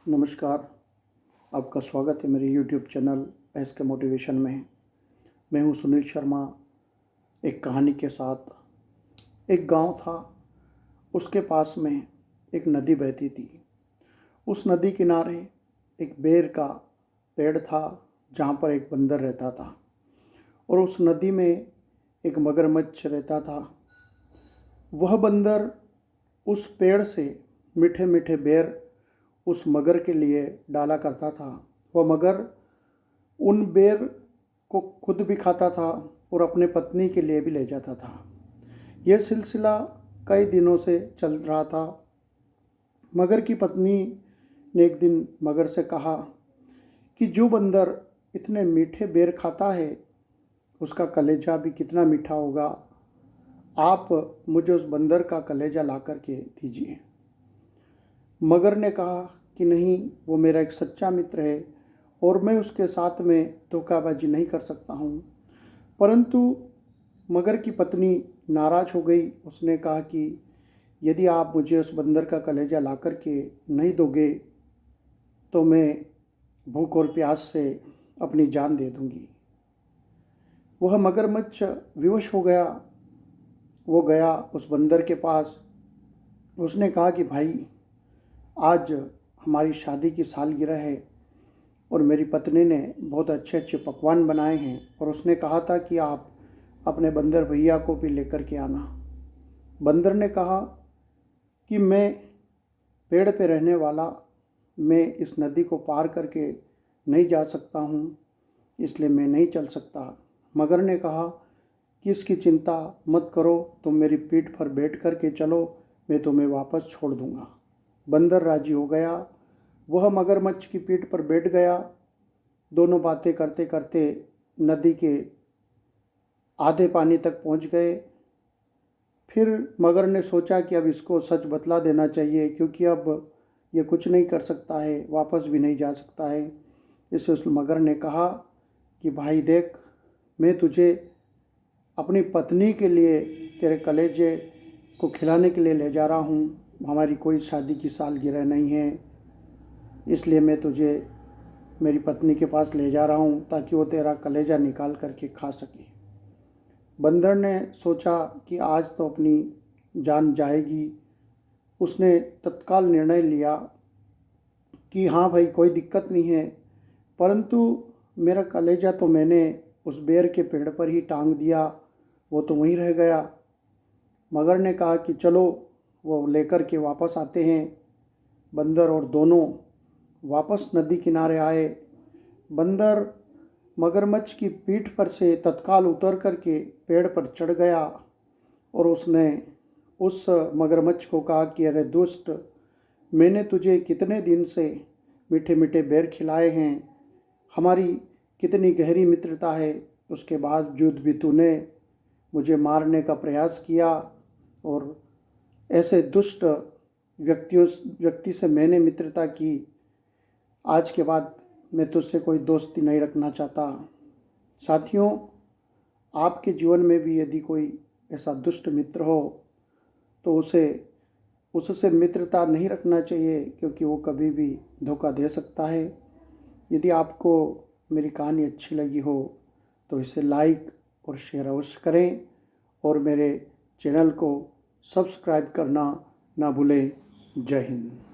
नमस्कार, आपका स्वागत है मेरे यूट्यूब चैनल एस के मोटिवेशन में। मैं हूं सुनील शर्मा। एक कहानी के साथ। एक गांव था, उसके पास में एक नदी बहती थी। उस नदी किनारे एक बेर का पेड़ था जहां पर एक बंदर रहता था, और उस नदी में एक मगरमच्छ रहता था। वह बंदर उस पेड़ से मीठे मीठे बेर उस मगर के लिए डाला करता था। वह मगर उन बेर को खुद भी खाता था और अपने पत्नी के लिए भी ले जाता था। यह सिलसिला कई दिनों से चल रहा था। मगर की पत्नी ने एक दिन मगर से कहा कि जो बंदर इतने मीठे बेर खाता है, उसका कलेजा भी कितना मीठा होगा। आप मुझे उस बंदर का कलेजा ला कर के दीजिए। मगर ने कहा कि नहीं, वो मेरा एक सच्चा मित्र है और मैं उसके साथ में धोखाबाजी नहीं कर सकता हूँ। परंतु मगर की पत्नी नाराज़ हो गई। उसने कहा कि यदि आप मुझे उस बंदर का कलेजा ला कर के नहीं दोगे तो मैं भूख और प्यास से अपनी जान दे दूँगी। वह मगरमच्छ विवश हो गया। वो गया उस बंदर के पास। उसने कहा कि भाई, आज हमारी शादी की सालगिरह है और मेरी पत्नी ने बहुत अच्छे अच्छे पकवान बनाए हैं, और उसने कहा था कि आप अपने बंदर भैया को भी लेकर के आना। बंदर ने कहा कि मैं पेड़ पे रहने वाला, मैं इस नदी को पार करके नहीं जा सकता हूँ, इसलिए मैं नहीं चल सकता। मगर ने कहा कि इसकी चिंता मत करो, तुम मेरी पीठ पर बैठ कर के चलो, मैं तुम्हें वापस छोड़ दूँगा। बंदर राजी हो गया। वह मगरमच्छ की पीठ पर बैठ गया। दोनों बातें करते करते नदी के आधे पानी तक पहुंच गए। फिर मगर ने सोचा कि अब इसको सच बतला देना चाहिए, क्योंकि अब ये कुछ नहीं कर सकता है, वापस भी नहीं जा सकता है। इससे उस मगर ने कहा कि भाई देख, मैं तुझे अपनी पत्नी के लिए तेरे कलेजे को खिलाने के लिए ले जा रहा हूँ। हमारी कोई शादी की सालगिरह नहीं है, इसलिए मैं तुझे मेरी पत्नी के पास ले जा रहा हूँ ताकि वो तेरा कलेजा निकाल करके खा सके। बंदर ने सोचा कि आज तो अपनी जान जाएगी। उसने तत्काल निर्णय लिया कि हाँ भाई, कोई दिक्कत नहीं है, परंतु मेरा कलेजा तो मैंने उस बेर के पेड़ पर ही टांग दिया, वो तो वहीं रह गया। मगर ने कहा कि चलो, वो लेकर के वापस आते हैं। बंदर और दोनों वापस नदी किनारे आए। बंदर मगरमच्छ की पीठ पर से तत्काल उतर करके पेड़ पर चढ़ गया और उसने उस मगरमच्छ को कहा कि अरे दुष्ट, मैंने तुझे कितने दिन से मीठे मीठे बेर खिलाए हैं, हमारी कितनी गहरी मित्रता है, उसके बावजूद भी तूने मुझे मारने का प्रयास किया, और ऐसे दुष्ट व्यक्ति से मैंने मित्रता की। आज के बाद मैं तुझसे कोई दोस्ती नहीं रखना चाहता। साथियों, आपके जीवन में भी यदि कोई ऐसा दुष्ट मित्र हो तो उससे मित्रता नहीं रखना चाहिए, क्योंकि वो कभी भी धोखा दे सकता है। यदि आपको मेरी कहानी अच्छी लगी हो तो इसे लाइक और शेयर अवश्य करें, और मेरे चैनल को सब्सक्राइब करना ना भूलें। जय हिंद।